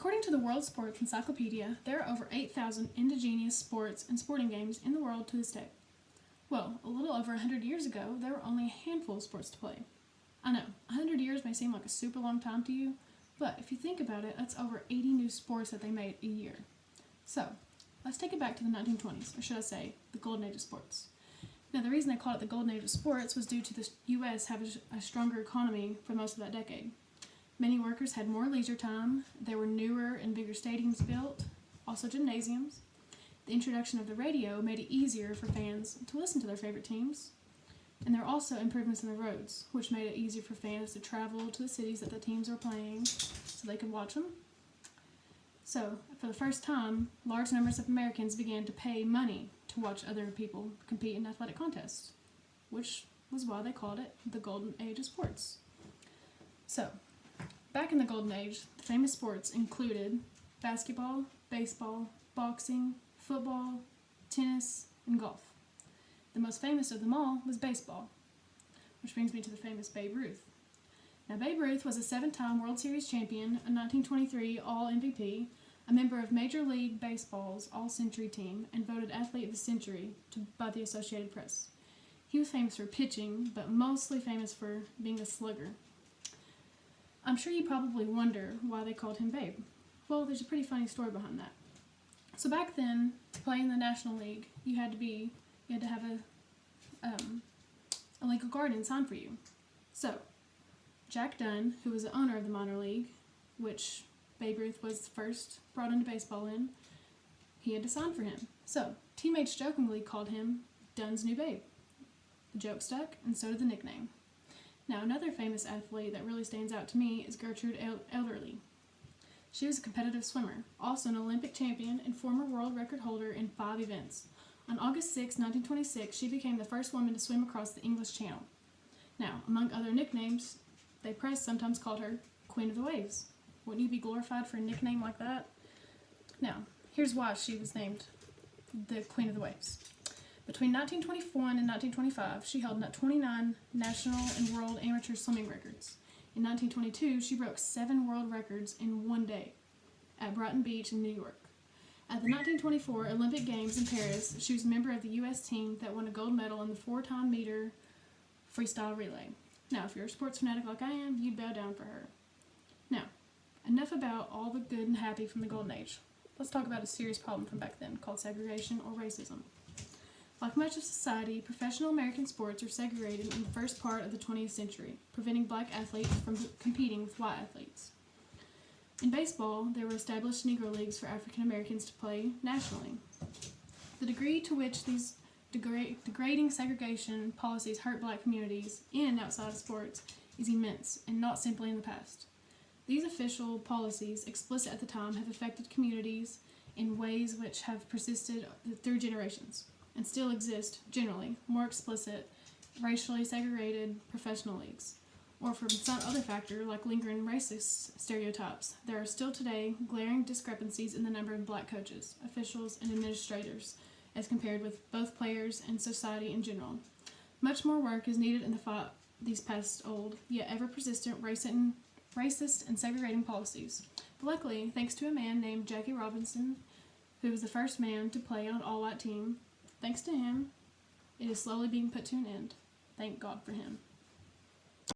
According to the World Sports Encyclopedia, there are over 8,000 indigenous sports and sporting games in the world to this day. Well, a little over 100 years ago, there were only a handful of sports to play. I know, 100 years may seem like a super long time to you, but if you think about it, that's over 80 new sports that they made a year. So, let's take it back to the 1920s, or should I say, the golden age of sports. Now, the reason they called it the golden age of sports was due to the U.S. having a stronger economy for most of that decade. Many workers had more leisure time, there were newer and bigger stadiums built, also gymnasiums. The introduction of the radio made it easier for fans to listen to their favorite teams. And there were also improvements in the roads, which made it easier for fans to travel to the cities that the teams were playing so they could watch them. So, for the first time, large numbers of Americans began to pay money to watch other people compete in athletic contests, which was why they called it the Golden Age of Sports. So, back in the Golden Age, the famous sports included basketball, baseball, boxing, football, tennis, and golf. The most famous of them all was baseball, which brings me to the famous Babe Ruth. Now, Babe Ruth was a 7-time World Series champion, a 1923 All-MVP, a member of Major League Baseball's All-Century team, and voted Athlete of the Century by the Associated Press. He was famous for pitching, but mostly famous for being a slugger. I'm sure you probably wonder why they called him Babe. Well, there's a pretty funny story behind that. So back then, to play in the National League, you had to have a legal guardian sign for you. So, Jack Dunn, who was the owner of the minor league, which Babe Ruth was first brought into baseball in, he had to sign for him. So, teammates jokingly called him Dunn's New Babe. The joke stuck, and so did the nickname. Now, another famous athlete that really stands out to me is Gertrude Elderly. She was a competitive swimmer, also an Olympic champion and former world record holder in 5 events. On August 6, 1926, she became the first woman to swim across the English Channel. Now, among other nicknames, the press sometimes called her Queen of the Waves. Wouldn't you be glorified for a nickname like that? Now, here's why she was named the Queen of the Waves. Between 1921 and 1925, she held 29 national and world amateur swimming records. In 1922, she broke 7 world records in one day at Brighton Beach in New York. At the 1924 Olympic Games in Paris, she was a member of the U.S. team that won a gold medal in the 4-ton meter freestyle relay. Now, if you're a sports fanatic like I am, you'd bow down for her. Now, enough about all the good and happy from the Golden Age. Let's talk about a serious problem from back then called segregation or racism. Like much of society, professional American sports are segregated in the first part of the 20th century, preventing black athletes from competing with white athletes. In baseball, there were established Negro leagues for African Americans to play nationally. The degree to which these degrading segregation policies hurt black communities in and outside of sports is immense, and not simply in the past. These official policies, explicit at the time, have affected communities in ways which have persisted through generations, and still exist, generally, more explicit, racially segregated professional leagues. Or from some other factor, like lingering racist stereotypes, there are still today glaring discrepancies in the number of black coaches, officials, and administrators, as compared with both players and society in general. Much more work is needed in the fight these past old, yet ever-persistent racist and segregating policies. But luckily, thanks to a man named Jackie Robinson, who was the first man to play on an all-white team, thanks to him, it is slowly being put to an end. Thank God for him.